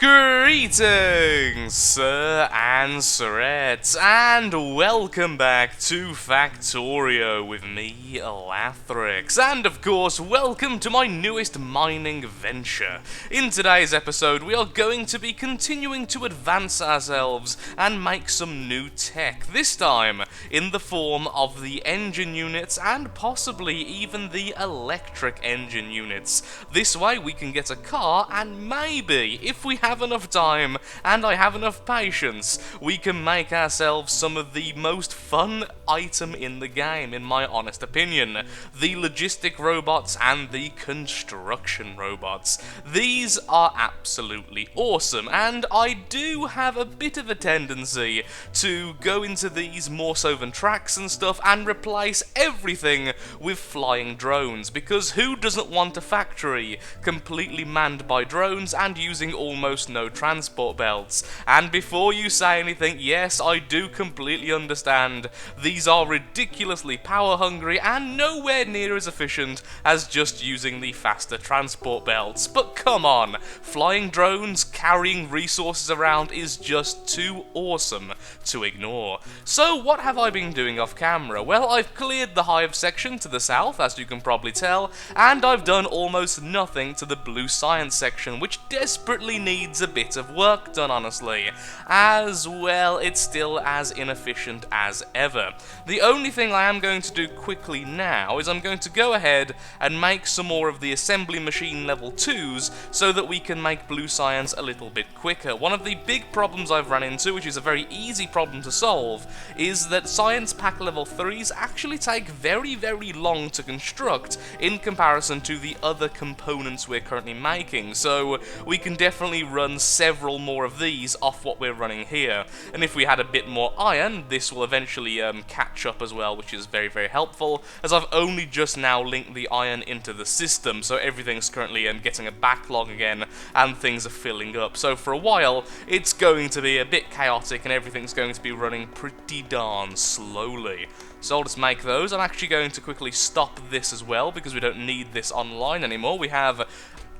Greetings, sir and sirettes, and welcome back to Factorio with me, Lathrix, and of course, welcome to my newest mining venture. In today's episode, we are going to be continuing to advance ourselves and make some new tech, this time in the form of the engine units and possibly even the electric engine units. This way we can get a car and maybe, if we have enough time and I have enough patience, we can make ourselves some of the most fun item in the game, in my honest opinion. The logistic robots and the construction robots. These are absolutely awesome, and I do have a bit of a tendency to go into these more so than tracks and stuff and replace everything with flying drones, because who doesn't want a factory completely manned by drones and using almost no transport belts? And before you say anything, yes, I do completely understand these are ridiculously power hungry and nowhere near as efficient as just using the faster transport belts, but come on, flying drones carrying resources around is just too awesome to ignore. So what have I been doing off camera? Well, I've cleared the hive section to the south, as you can probably tell, and I've done almost nothing to the blue science section, which desperately needs a bit of work done, honestly. As well, it's still as inefficient as ever. The only thing I am going to do quickly now is I'm going to go ahead and make some more of the assembly machine level 2s so that we can make blue science a little bit quicker. One of the big problems I've run into, which is a very easy problem to solve, is that science pack level 3s actually take very, very long to construct in comparison to the other components we're currently making, so we can definitely run several more of these off what we're running here. And if we had a bit more iron, this will eventually catch up as well, which is very, very helpful, as I've only just now linked the iron into the system, so everything's currently getting a backlog again, and things are filling up. So for a while, it's going to be a bit chaotic, and everything's going to be running pretty darn slowly. So I'll just make those. I'm actually going to quickly stop this as well, because we don't need this online anymore. We have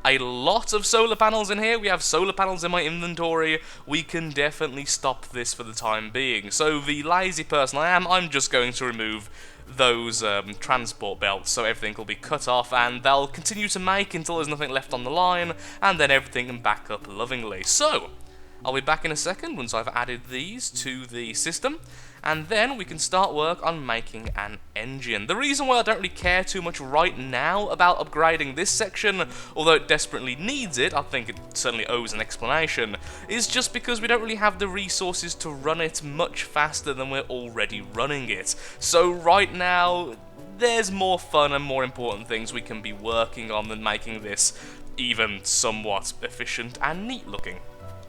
a lot of solar panels in here. We have solar panels in my inventory. We can definitely stop this for the time being. So the lazy person I am, I'm just going to remove those transport belts, so everything will be cut off, and they'll continue to make until there's nothing left on the line, and then everything can back up lovingly. So I'll be back in a second once I've added these to the system, and then we can start work on making an engine. The reason why I don't really care too much right now about upgrading this section, although it desperately needs it, I think it certainly owes an explanation, is just because we don't really have the resources to run it much faster than we're already running it. So right now, there's more fun and more important things we can be working on than making this even somewhat efficient and neat looking.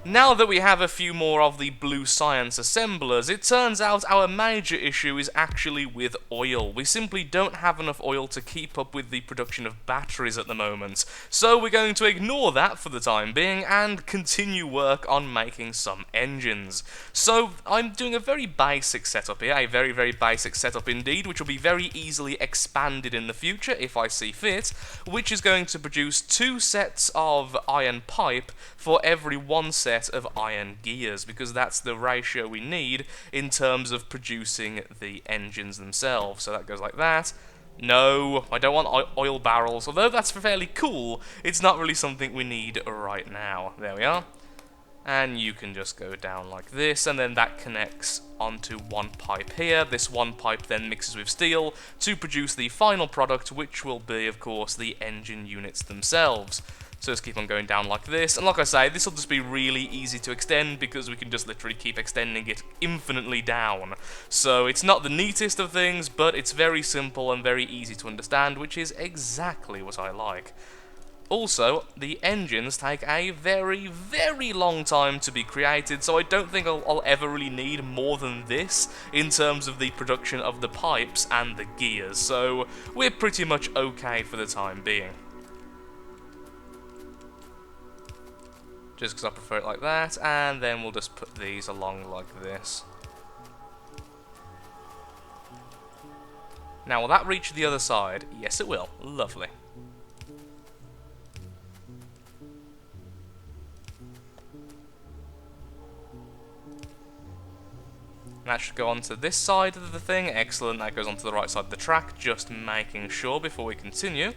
Now that we have a few more of the blue science assemblers, it turns out our major issue is actually with oil. We simply don't have enough oil to keep up with the production of batteries at the moment, so we're going to ignore that for the time being and continue work on making some engines. So I'm doing a very basic setup here, a very, very basic setup indeed, which will be very easily expanded in the future if I see fit, which is going to produce 2 sets of iron pipe for every 1 set of iron gears, because that's the ratio we need in terms of producing the engines themselves. So that goes like that. No, I don't want oil barrels, although that's fairly cool, it's not really something we need right now. There we are. And you can just go down like this, and then that connects onto 1 pipe here. This 1 pipe then mixes with steel to produce the final product, which will be, of course, the engine units themselves. So just keep on going down like this, and like I say, this will just be really easy to extend because we can just literally keep extending it infinitely down. So it's not the neatest of things, but it's very simple and very easy to understand, which is exactly what I like. Also, the engines take a very, very long time to be created, so I don't think I'll ever really need more than this in terms of the production of the pipes and the gears, so we're pretty much okay for the time being. Just because I prefer it like that, and then we'll just put these along like this. Now, will that reach the other side? Yes, it will. Lovely. That should go onto this side of the thing. Excellent, that goes onto the right side of the track, just making sure before we continue.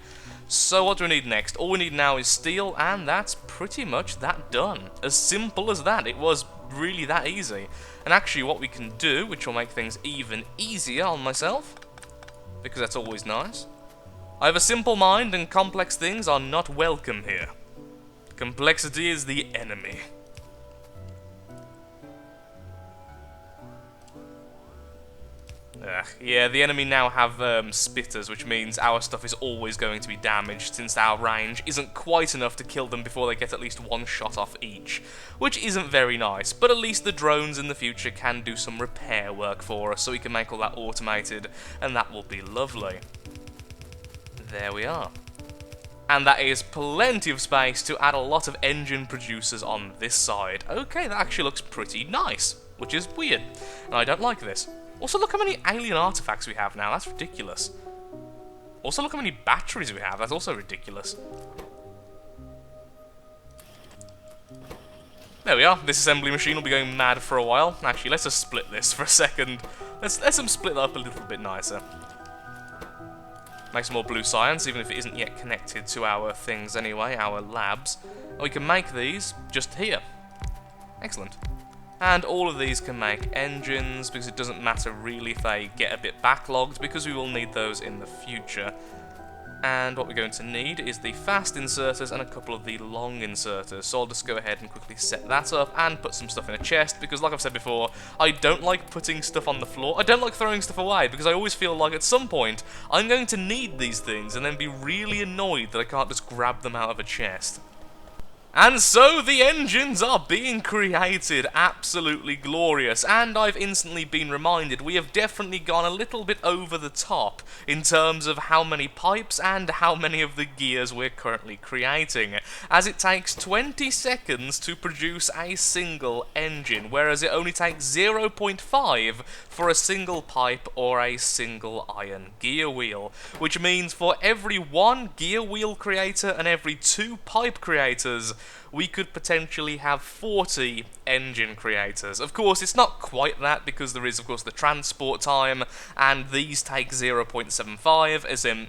So what do we need next? All we need now is steel, and that's pretty much that done. As simple as that. It was really that easy. And actually what we can do, which will make things even easier on myself, because that's always nice. I have a simple mind, and complex things are not welcome here. Complexity is the enemy. Yeah, the enemy now have spitters, which means our stuff is always going to be damaged, since our range isn't quite enough to kill them before they get at least one shot off each, which isn't very nice, but at least the drones in the future can do some repair work for us, so we can make all that automated, and that will be lovely. There we are. And that is plenty of space to add a lot of engine producers on this side. Okay, that actually looks pretty nice, which is weird, and I don't like this. Also, look how many alien artifacts we have now. That's ridiculous. Also, look how many batteries we have. That's also ridiculous. There we are. This assembly machine will be going mad for a while. Actually, let's just split this for a second. Let's them split that up a little bit nicer. Make some more blue science, even if it isn't yet connected to our things anyway, our labs. And we can make these just here. Excellent. And all of these can make engines, because it doesn't matter really if they get a bit backlogged, because we will need those in the future. And what we're going to need is the fast inserters and a couple of the long inserters. So I'll just go ahead and quickly set that up and put some stuff in a chest, because like I've said before, I don't like putting stuff on the floor. I don't like throwing stuff away, because I always feel like at some point I'm going to need these things and then be really annoyed that I can't just grab them out of a chest. And so the engines are being created, absolutely glorious, and I've instantly been reminded we have definitely gone a little bit over the top in terms of how many pipes and how many of the gears we're currently creating, as it takes 20 seconds to produce a single engine, whereas it only takes 0.5 for a single pipe or a single iron gear wheel, which means for every 1 gear wheel creator and every 2 pipe creators, we could potentially have 40 engine creators. Of course, it's not quite that, because there is, of course, the transport time, and these take 0.75, as in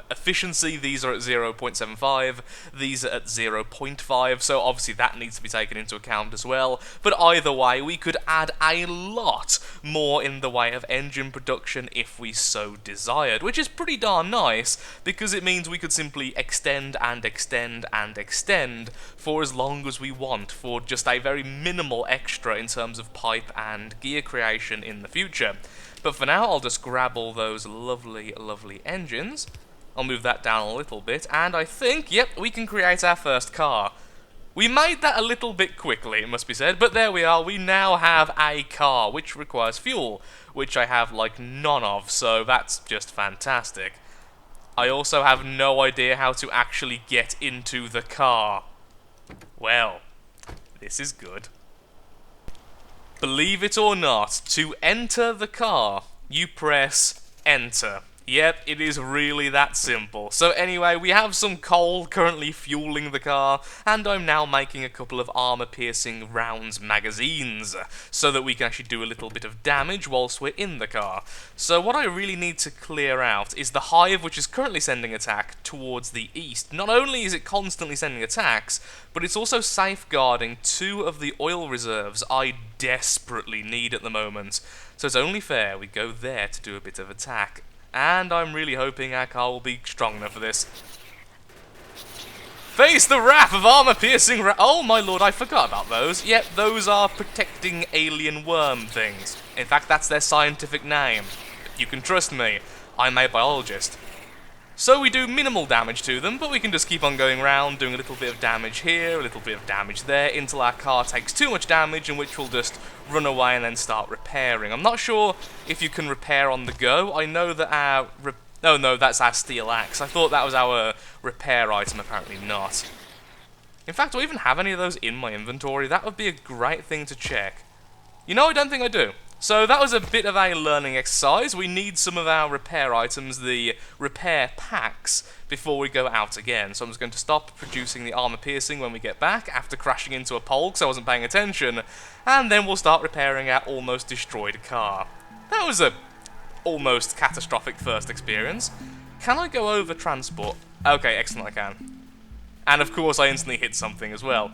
efficiency, these are at 0.75, these are at 0.5, so obviously that needs to be taken into account as well. But either way, we could add a lot more in the way of engine production if we so desired, which is pretty darn nice, because it means we could simply extend and extend and extend for as long as we want, for just a very minimal extra in terms of pipe and gear creation in the future. But for now, I'll just grab all those lovely, lovely engines. I'll move that down a little bit, and I think, yep, we can create our first car. We made that a little bit quickly, it must be said, but there we are. We now have a car, which requires fuel, which I have like none of, so that's just fantastic. I also have no idea how to actually get into the car. Well, this is good. Believe it or not, to enter the car, you press enter. Yep, it is really that simple. So anyway, we have some coal currently fueling the car, and I'm now making a couple of armor-piercing rounds magazines, so that we can actually do a little bit of damage whilst we're in the car. So what I really need to clear out is the hive, which is currently sending attack towards the east. Not only is it constantly sending attacks, but it's also safeguarding 2 of the oil reserves I desperately need at the moment. So it's only fair we go there to do a bit of attack. And I'm really hoping our car will be strong enough for this. Face the wrath of armor-piercing oh my lord, I forgot about those. Yep, those are protecting alien worm things. In fact, that's their scientific name. You can trust me, I'm a biologist. So we do minimal damage to them, but we can just keep on going around, doing a little bit of damage here, a little bit of damage there, until our car takes too much damage, in which we'll just run away and then start repairing. I'm not sure if you can repair on the go. I know that our... Oh no, that's our steel axe. I thought that was our repair item, apparently not. In fact, do I even have any of those in my inventory? That would be a great thing to check. You know, I don't think I do. So that was a bit of a learning exercise. We need some of our repair items, the repair packs, before we go out again. So I'm just going to stop producing the armor piercing when we get back after crashing into a pole because I wasn't paying attention, and then we'll start repairing our almost destroyed car. That was a almost catastrophic first experience. Can I go over transport? Okay, excellent, I can. And of course I instantly hit something as well.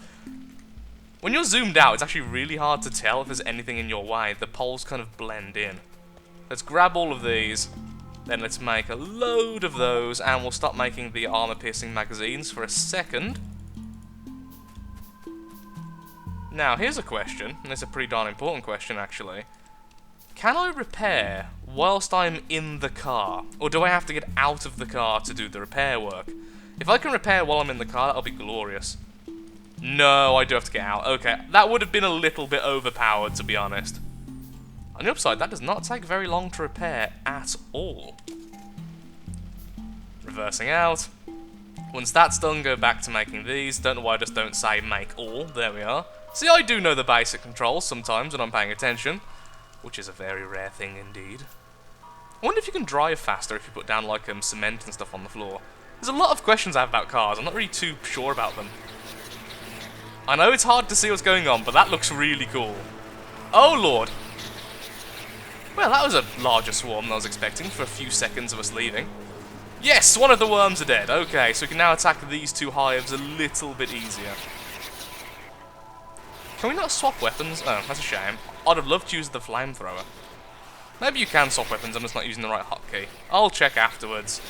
When you're zoomed out, it's actually really hard to tell if there's anything in your way. The poles kind of blend in. Let's grab all of these, then let's make a load of those, and we'll stop making the armor-piercing magazines for a second. Now, here's a question, and it's a pretty darn important question, actually. Can I repair whilst I'm in the car, or do I have to get out of the car to do the repair work? If I can repair while I'm in the car, that'll be glorious. No, I do have to get out. Okay, that would have been a little bit overpowered, to be honest. On the upside, that does not take very long to repair at all. Reversing out. Once that's done, go back to making these. Don't know why I just don't say make all. There we are. See, I do know the basic controls sometimes when I'm paying attention, which is a very rare thing indeed. I wonder if you can drive faster if you put down, like, cement and stuff on the floor. There's a lot of questions I have about cars. I'm not really too sure about them. I know it's hard to see what's going on, but that looks really cool. Oh, Lord. Well, that was a larger swarm than I was expecting for a few seconds of us leaving. Yes, one of the worms are dead. Okay, so we can now attack these two hives a little bit easier. Can we not swap weapons? Oh, that's a shame. I'd have loved to use the flamethrower. Maybe you can swap weapons, I'm just not using the right hotkey. I'll check afterwards.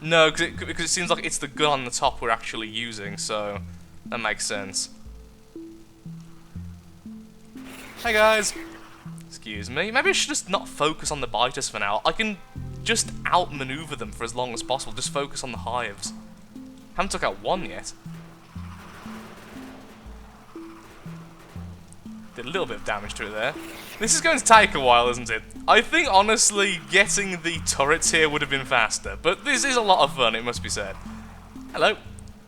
No, because it seems like it's the gun on the top we're actually using, so that makes sense. Hey guys! Excuse me. Maybe I should just not focus on the biters for now. I can just outmaneuver them for as long as possible. Just focus on the hives. Haven't took out one yet. Did a little bit of damage to it there. This is going to take a while, isn't it? I think, honestly, getting the turrets here would have been faster. But this is a lot of fun, it must be said. Hello.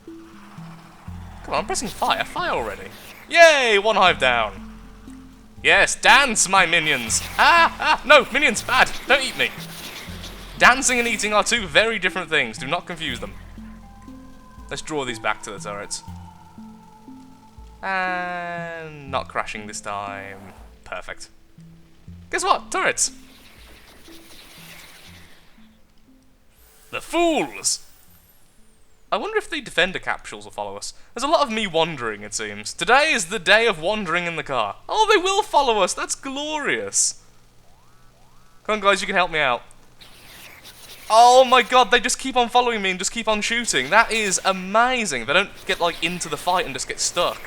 Come on, I'm pressing fire. Fire already. Yay! One hive down. Yes, dance, my minions. No, minions, bad. Don't eat me. Dancing and eating are two very different things. Do not confuse them. Let's draw these back to the turrets. And not crashing this time. Perfect. Guess what? Turrets! The fools! I wonder if the defender capsules will follow us. There's a lot of me wandering, it seems. Today is the day of wandering in the car. Oh, they will follow us! That's glorious! Come on, guys, you can help me out. Oh my god, they just keep on following me and just keep on shooting. That is amazing. They don't get, like, into the fight and just get stuck.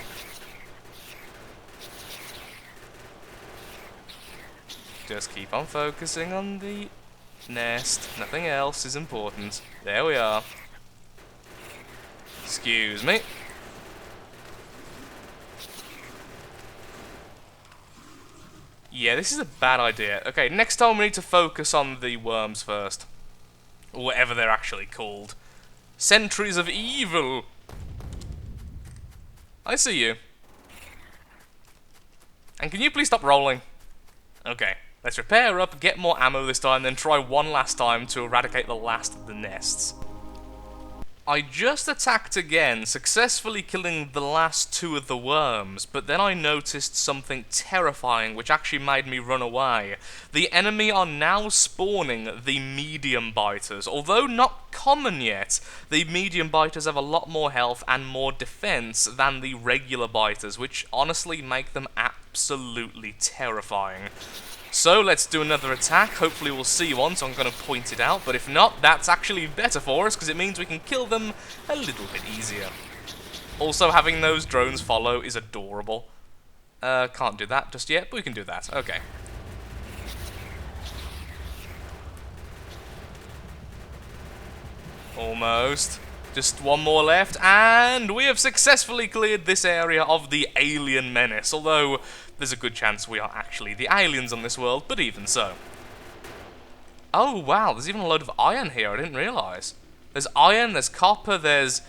Just keep on focusing on the nest. Nothing else is important. There we are. Excuse me. Yeah, this is a bad idea. Okay, next time we need to focus on the worms first. Or whatever they're actually called. Sentries of evil! I see you. And can you please stop rolling? Okay. Let's repair up, get more ammo this time, then try one last time to eradicate the last of the nests. I just attacked again, successfully killing the last two of the worms, but then I noticed something terrifying which actually made me run away. The enemy are now spawning the medium biters. Although not common yet, the medium biters have a lot more health and more defense than the regular biters, which honestly make them absolutely terrifying. So let's do another attack. Hopefully we'll see one, so I'm going to point it out. But if not, that's actually better for us, because it means we can kill them a little bit easier. Also, having those drones follow is adorable. Can't do that just yet, but we can do that. Okay. Almost. Just one more left, and we have successfully cleared this area of the alien menace, although there's a good chance we are actually the aliens on this world, but even so. Oh wow, there's even a load of iron here, I didn't realise. There's iron, there's copper, there's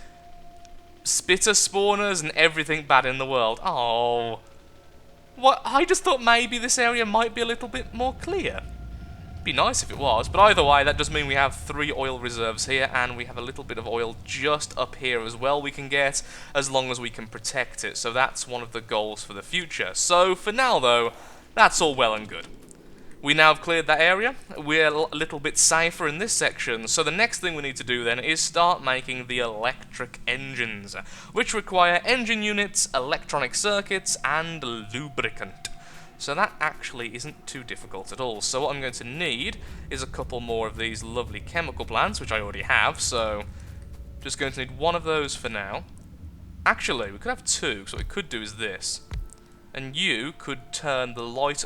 spitter spawners, and everything bad in the world. Oh. What? I just thought maybe this area might be a little bit more clear. Be nice if it was, but either way, that does mean we have 3 oil reserves here, and we have a little bit of oil just up here as well we can get, as long as we can protect it. So that's one of the goals for the future. So for now, though, that's all well and good. We now have cleared that area. We're a little bit safer in this section, so the next thing we need to do then is start making the electric engines, which require engine units, electronic circuits, and lubricant. So that actually isn't too difficult at all. So what I'm going to need is a couple more of these lovely chemical plants, which I already have, so just going to need one of those for now. Actually, we could have 2, so what we could do is this. And you could turn the light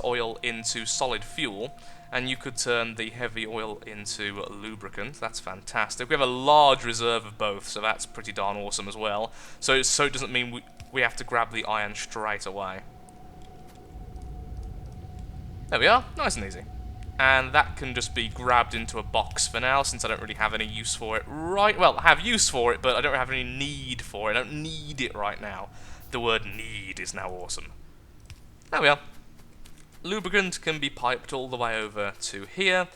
oil into solid fuel, and you could turn the heavy oil into lubricant. That's fantastic. We have a large reserve of both, so that's pretty darn awesome as well. So it doesn't mean we have to grab the iron straight away. There we are, nice and easy. And that can just be grabbed into a box for now, since I don't really have any use for it well, I have use for it, but I don't have any need for it. I don't need it right now. The word need is now awesome. There we are. Lubricant can be piped all the way over to here,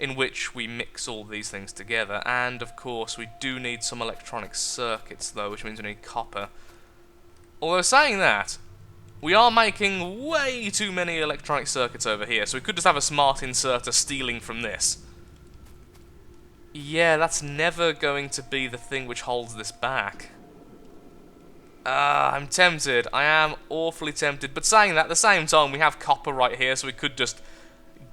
in which we mix all these things together. And, of course, we do need some electronic circuits, though, which means we need copper. Although, saying that, we are making way too many electronic circuits over here, so we could just have a smart inserter stealing from this. Yeah, that's never going to be the thing which holds this back. I'm tempted. I am awfully tempted. But saying that, at the same time, we have copper right here, so we could just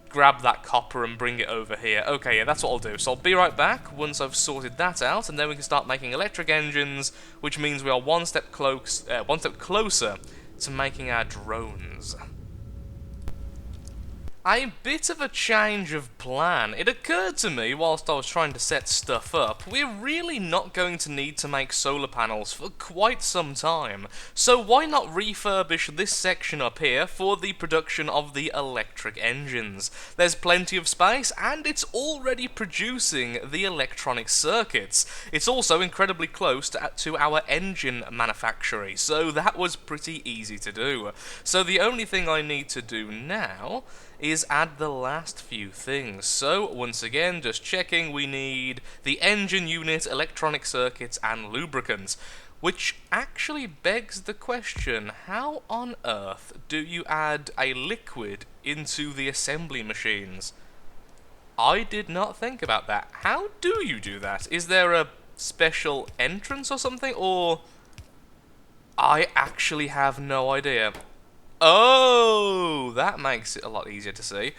grab that copper and bring it over here. Okay, yeah, that's what I'll do. So I'll be right back once I've sorted that out, and then we can start making electric engines, which means we are one step closer to making our drones. A bit of a change of plan. It occurred to me whilst I was trying to set stuff up, we're really not going to need to make solar panels for quite some time. So why not refurbish this section up here for the production of the electric engines? There's plenty of space, and it's already producing the electronic circuits. It's also incredibly close to our engine manufactory, so that was pretty easy to do. So the only thing I need to do now is add the last few things. So, once again, just checking, we need the engine unit, electronic circuits, and lubricants. Which actually begs the question, how on earth do you add a liquid into the assembly machines? I did not think about that. How do you do that? Is there a special entrance or something, or... I actually have no idea. Oh, that makes it a lot easier to see.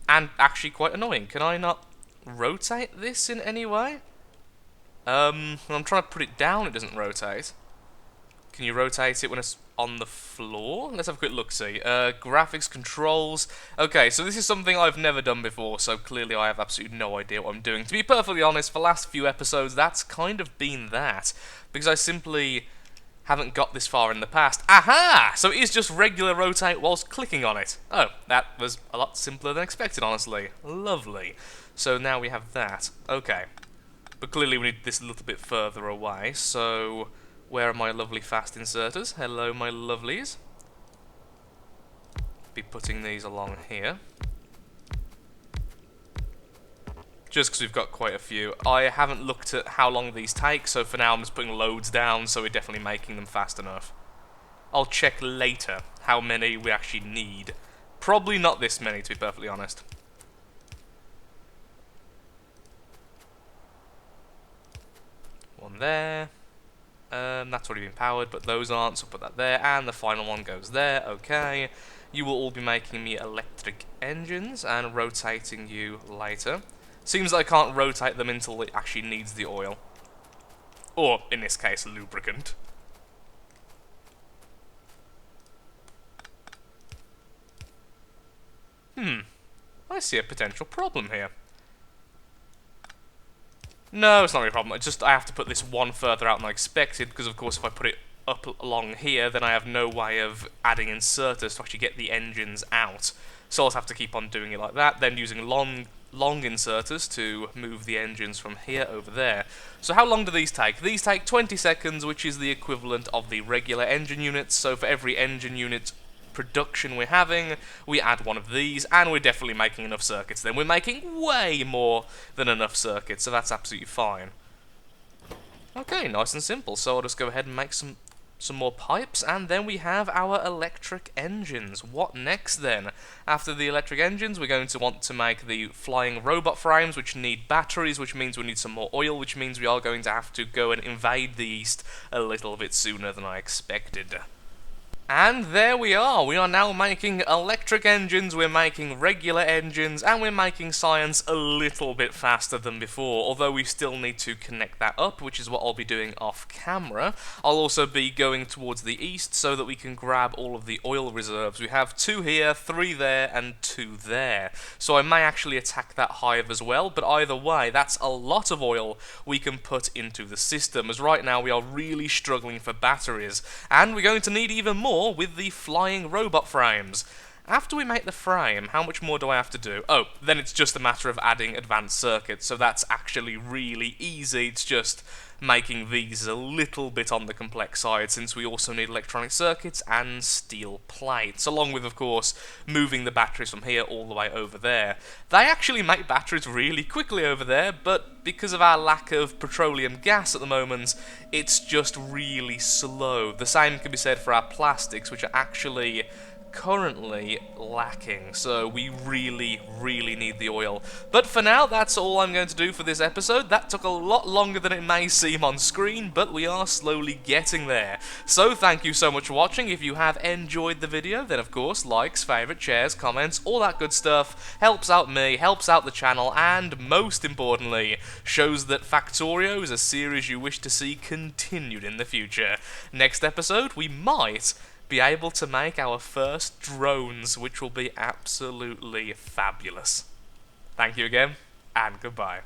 And actually quite annoying. Can I not rotate this in any way? When I'm trying to put it down, it doesn't rotate. Can you rotate it when it's on the floor? Let's have a quick look-see. Graphics, controls. Okay, so this is something I've never done before, so clearly I have absolutely no idea what I'm doing. To be perfectly honest, for the last few episodes, that's kind of been that. Because I simply haven't got this far in the past. Aha! So it is just regular rotate whilst clicking on it. Oh, that was a lot simpler than expected, honestly. Lovely. So now we have that. Okay. But clearly we need this a little bit further away, so... Where are my lovely fast inserters? Hello, my lovelies. Be putting these along here. Just because we've got quite a few. I haven't looked at how long these take, so for now I'm just putting loads down, so we're definitely making them fast enough. I'll check later how many we actually need. Probably not this many, to be perfectly honest. One there. That's already been powered, but those aren't, so I'll put that there. And the final one goes there, okay. You will all be making me electric engines and rotating you later. Seems like I can't rotate them until it actually needs the oil. Or, in this case, lubricant. I see a potential problem here. No, it's not really a problem. It's just I have to put this one further out than I expected, because of course if I put it up along here, then I have no way of adding inserters to actually get the engines out. So I'll have to keep on doing it like that, then using long inserters to move the engines from here over there. So how long do these take? These take 20 seconds, which is the equivalent of the regular engine units. So for every engine unit production we're having, we add one of these, and we're definitely making enough circuits. Then we're making way more than enough circuits, so that's absolutely fine. Okay, nice and simple. So I'll just go ahead and make some more pipes, and then we have our electric engines. What next then? After the electric engines, we're going to want to make the flying robot frames, which need batteries, which means we need some more oil, which means we are going to have to go and invade the East a little bit sooner than I expected. And there we are. We are now making electric engines, we're making regular engines, and we're making science a little bit faster than before, although we still need to connect that up, which is what I'll be doing off camera. I'll also be going towards the east so that we can grab all of the oil reserves. We have 2 here, 3 there, and 2 there. So I may actually attack that hive as well, but either way, that's a lot of oil we can put into the system, as right now we are really struggling for batteries, and we're going to need even more with the flying robot frames. After we make the frame, how much more do I have to do? Oh, then it's just a matter of adding advanced circuits, so that's actually really easy. It's just making these a little bit on the complex side, since we also need electronic circuits and steel plates, along with, of course, moving the batteries from here all the way over there. They actually make batteries really quickly over there, but because of our lack of petroleum gas at the moment, it's just really slow. The same can be said for our plastics, which are actually currently lacking, so we really need the oil. But for now, that's all I'm going to do for this episode. That took a lot longer than it may seem on screen, but we are slowly getting there. So thank you so much for watching. If you have enjoyed the video, then of course likes, favourite, shares, comments, all that good stuff helps out me, helps out the channel, and most importantly shows that Factorio is a series you wish to see continued in the future. Next episode we might be able to make our first drones, which will be absolutely fabulous. Thank you again, and goodbye.